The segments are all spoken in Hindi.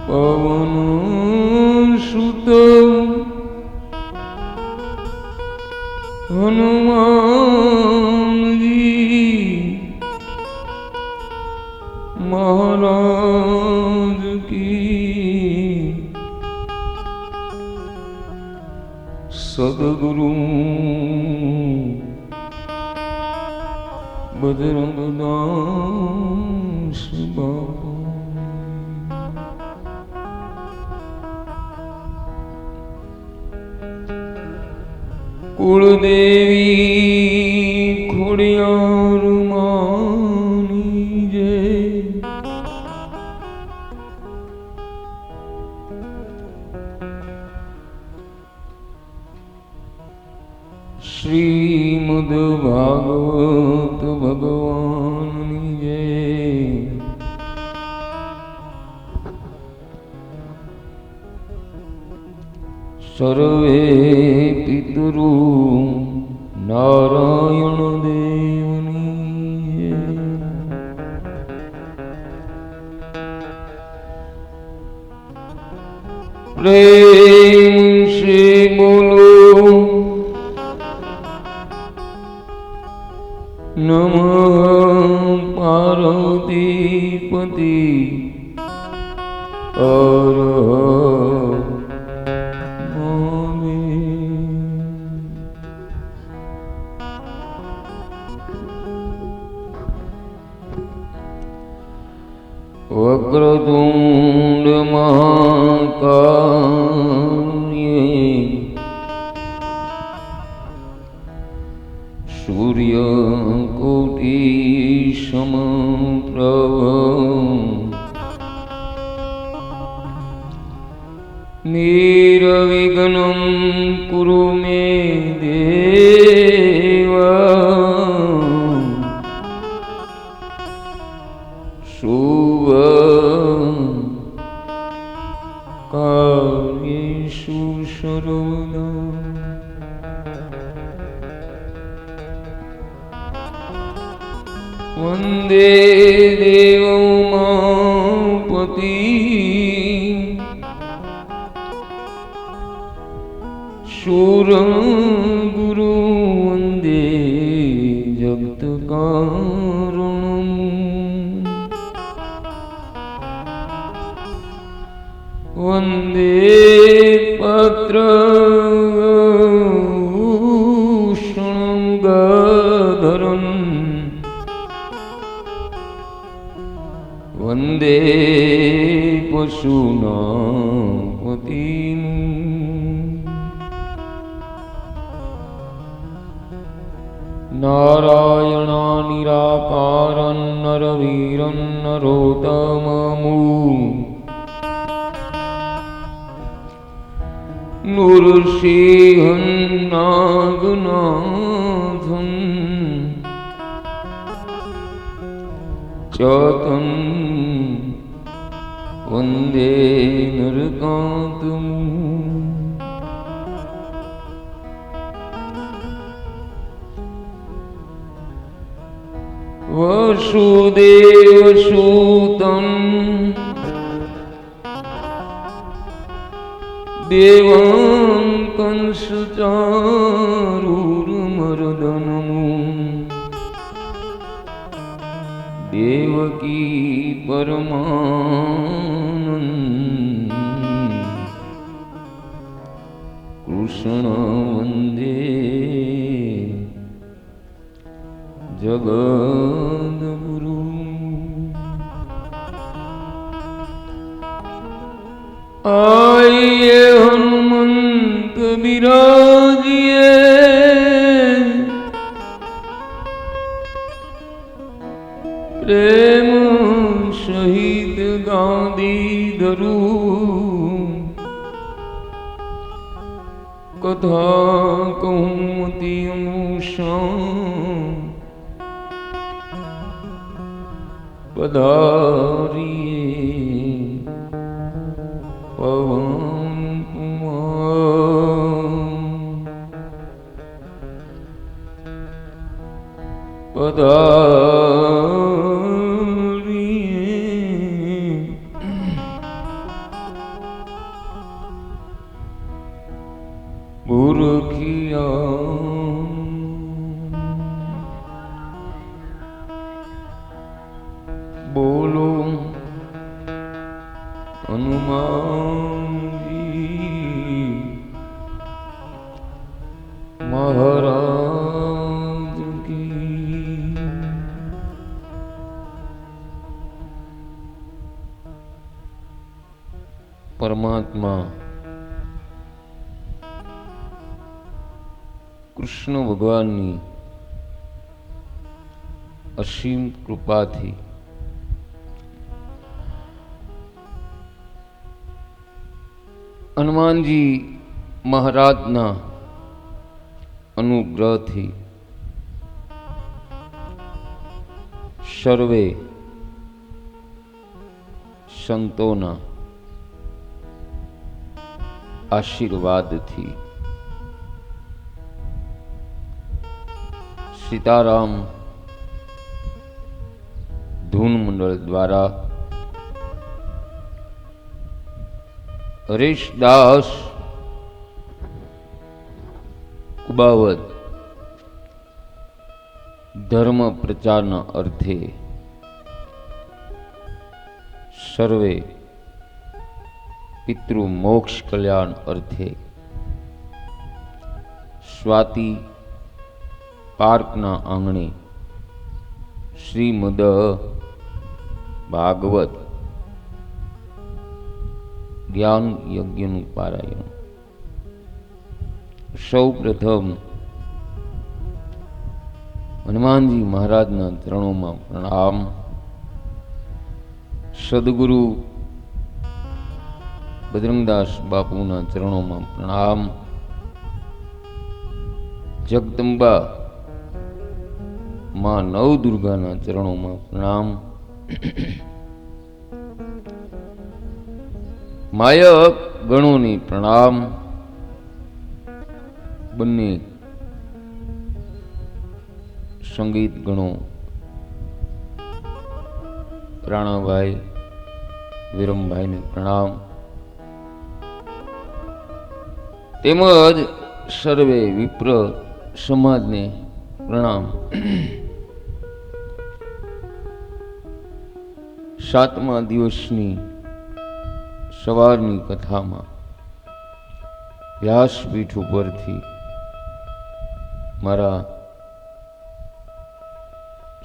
પવન સુત હનુમાનજી મહારાજ કી સદગુરુ બજરંગદાસ બાપા કુળદેવી ખોડિયાર માની જય શ્રીમદ ભાગવત ભગવાનની જય સર્વે પિતૃ નારાયણ દેવની પ્રેમ સે બોલો નમઃ પાર્વતીપતિ હર વક્રતુંડ મહાકાય સૂર્યકોટિ સમપ્રભ નિર્વિઘ્नं કુરુ મે દેવ શુભ કાર્યેષુ સર્વદા વંદે દેવોમાપતિ શૂરગુરુ વંદે જગત્કારણં વંદે પત્રભૂષણં ગદરં વંદે પશુનાપતિં નારાયણ નિરાકારં નરવીરં નરોત્તમમું નૃસિંહં નાગનાથં ચતં વંદે નરકાંતં વસુદેવસૂતં દેવં કંસચારુર્મર્દનં દેવકી પરમાનંદ કૃષ્ણ વંદે જગદ્ગુરુ આયે હનુમંત બિરાજીએ પ્રેમ સહિત ગાદી ધરું કથા કહુમતી અનુષા પધારીએ પવન પધારીએ बोलो हनुमान जी महाराज की। परमात्मा कृष्ण भगवाननी असीम कृपाथी हनुमानजी महाराजना अनुग्रहथी सर्वे संतोना आशीर्वादथी सीताराम धून मंडल द्वारा हरीशदास कुबावत धर्म प्रचारना अर्थे सर्वे पितृ मोक्ष कल्याण अर्थे स्वाति पार्कना आंगणे श्रीमद भागवत ज्ञान यज्ञ पारायण। सौ प्रथम हनुमानजी महाराज ना चरणों में प्रणाम। सदगुरु बजरंगदास बापू ना चरणों में प्रणाम। जगदंबा मां नव दुर्गा ना चरणों में प्रणाम। मायक गणों ने प्रणाम। बन्ने संगीत गणों राणा भाई वीरम भाई ने प्रणाम। तेमज सर्वे विप्र समाज ने प्रणाम। सातमा दिवसनी सवारनी कथा में व्यासपीठ पर थी मारा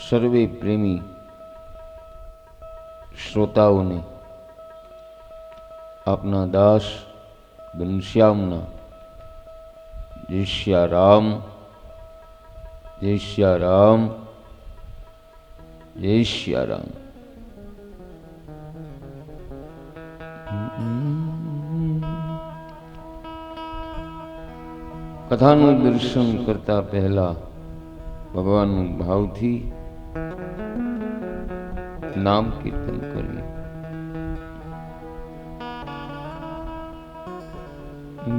सर्वे प्रेमी श्रोताओं ने अपना दास घनश्यामना जय श्या राम जय श्या राम जय श्या राम। कथानु दर्शन करता पहला भगवान भाव थी नाम कीर्तन करिए।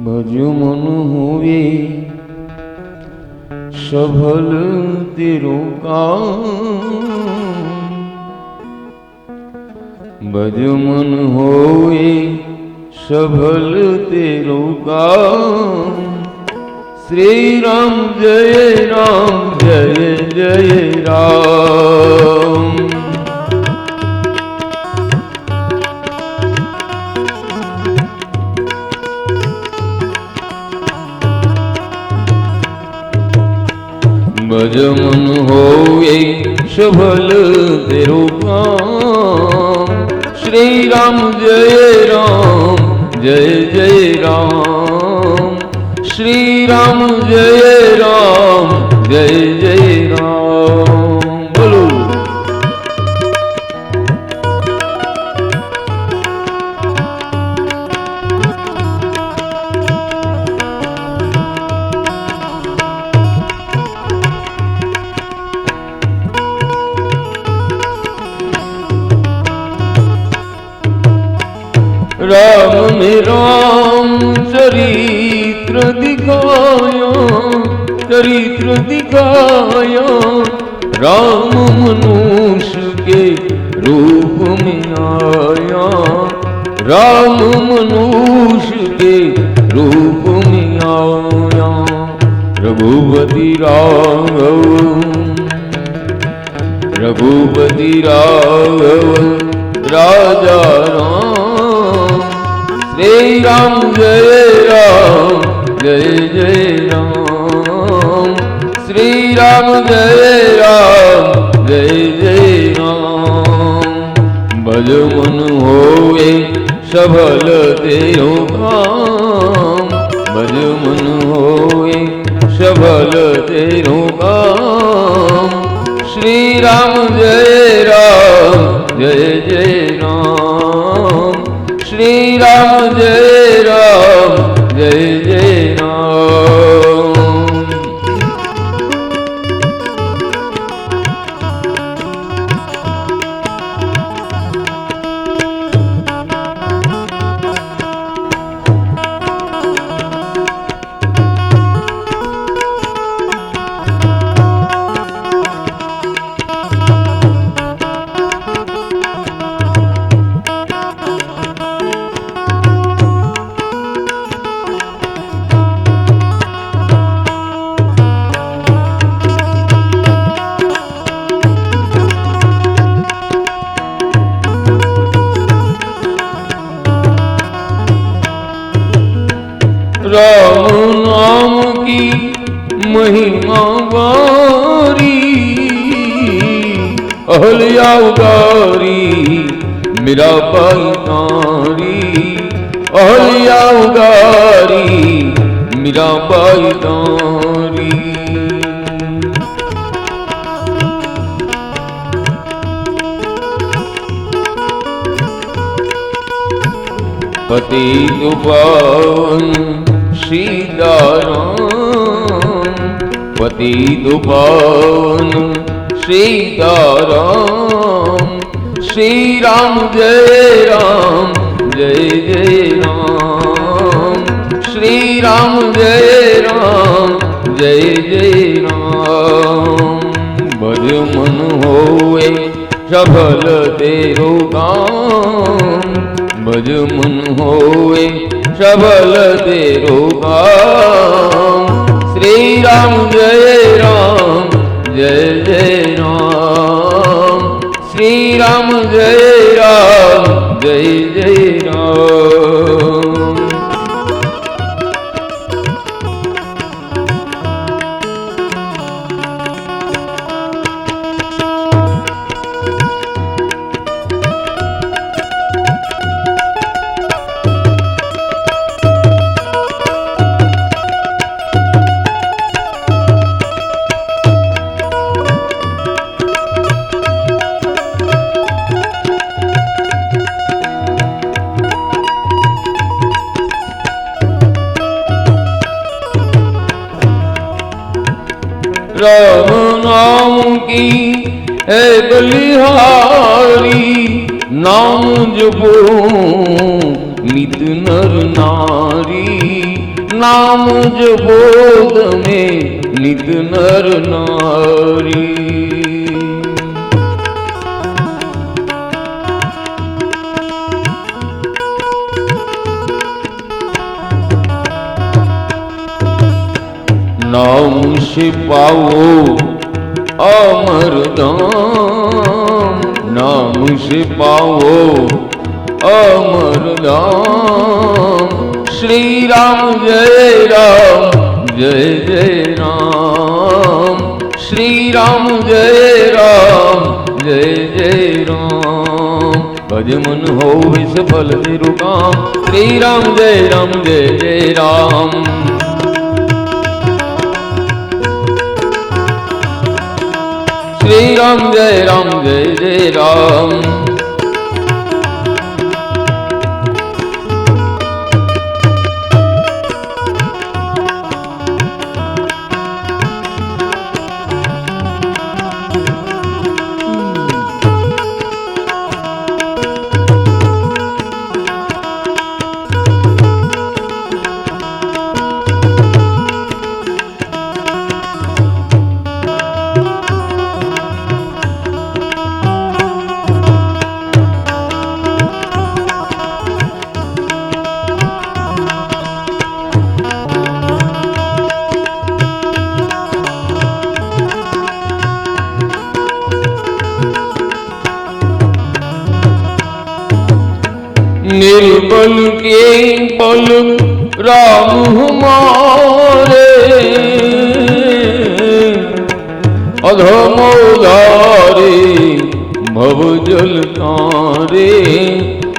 भजो मन होवे सफल तेरो काम। भजो मन होवे सफल तेरो काम। श्री राम जय जय राम। भज मन होवे सफल तेरो काम। श्री राम जय जय राम। श्री राम जय जय राम। बोलो राम में राम चरित्र दिखाया राम मनुष्य के रूप में आया। राम मनुष्य के रूप में आया। रघुपति राघव रघुपति राघव राजा राम। श्री राम जय जय राम। श्री राम जय जय राम। भज मन होए सबल तेरो काम। भज मन होए सबल तेरो काम। श्री राम जय जय राम। श्री राम जय जय राम। राम नाम की महिमा बारी। अहल्या उगारी मेरा पाई तारी। अहल्या उगारी मेरा पाई तारी। पतित पावन सीताराम। पतित पावन सीताराम। श्री राम जय जय राम। श्री राम जय जय राम। भज मन होए सबल तेरो काम। भज मन होए सबल तेरो काम। श्री राम जय जय राम। श्री राम जय जय राम। राम नाम की है बलिहारी। नाम जपो नित नर नारी। नाम जपो में नित नर नारी। नाम से पाओ अमर धाम। नाम से पाओ अमर धाम। श्री राम जय जय राम। श्री राम जय जय राम। भज मन हो सफल तेरो काम। श्री राम जय जय राम। श्री राम जय जय राम। निर्बल के बल राम हमारे, अधमोधारे भव जल तारे,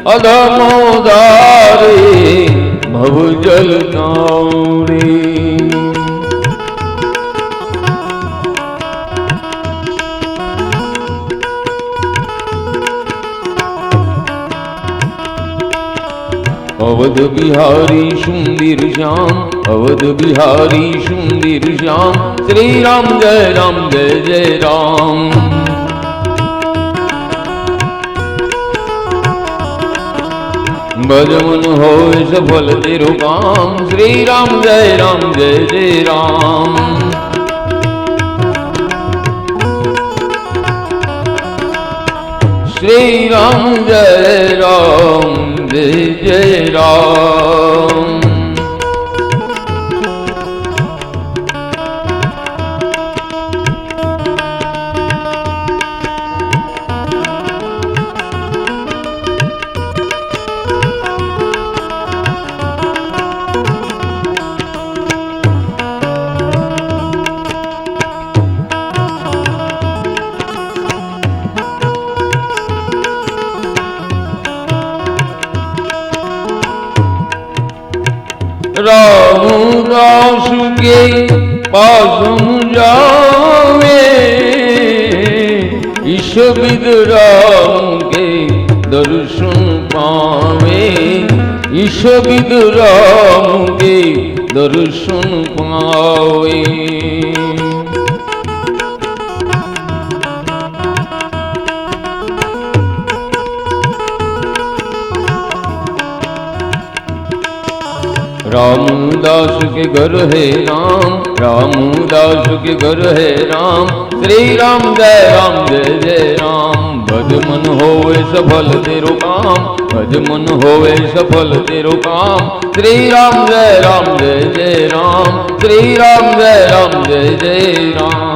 अधमोधारे भव जल तारे। अवध बिहारी सुंदर श्याम, अवध बिहारी सुंदर श्याम, श्री राम जय जय राम। भज मन होय सफल तेरो काम, श्री राम जय जय राम। श्री राम जय जय राम। रामदास के पास जावे, ईश विद राम के दर्शन पावे, ईश विद राम के दर्शन पावे। रामदास के घर है राम, रामदास के घर है राम, श्री राम जय जय राम। भज मन होवे सफल तेरो काम, भज मन होवे सफल तेरो काम, श्री राम जय जय राम, श्री राम जय जय राम।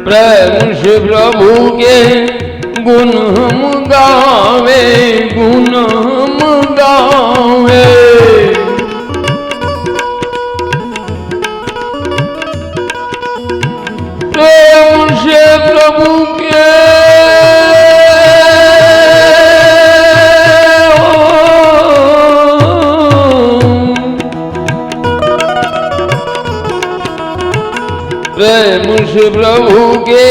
प्रेम से प्रभु के गुण हम गावे, गुण हम गावे। प्रेम से प्रभु के प्रेम से प्रभु के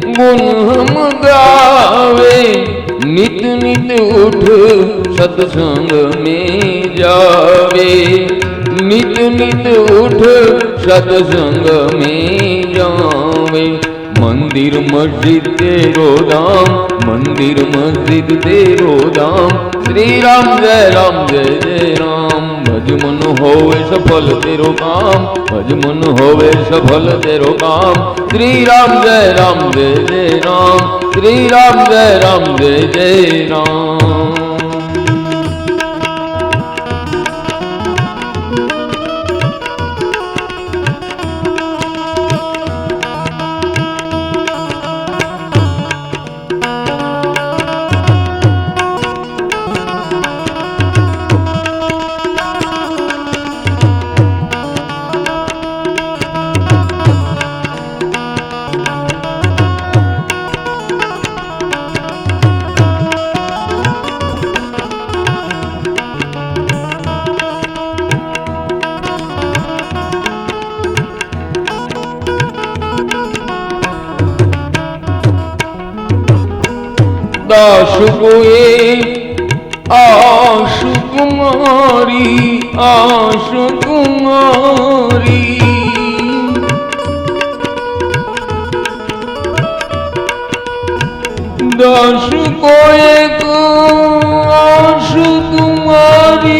गुण हम गावे, नित नित उठ सत्संग में जावे, नित नित उठ सत्संग में जावे। मंदिर मस्जिद तेरो धाम, मंदिर मस्जिद तेरो धाम, श्री राम जय जय राम। भज मन होवे सफल तेरो काम, भज मन होवे सफल तेरो काम, श्री राम जय जय राम, श्री राम जय जय राम। दास को ये आश कुमारी, आश कुमारी। दास को एक आश तुम्हारी,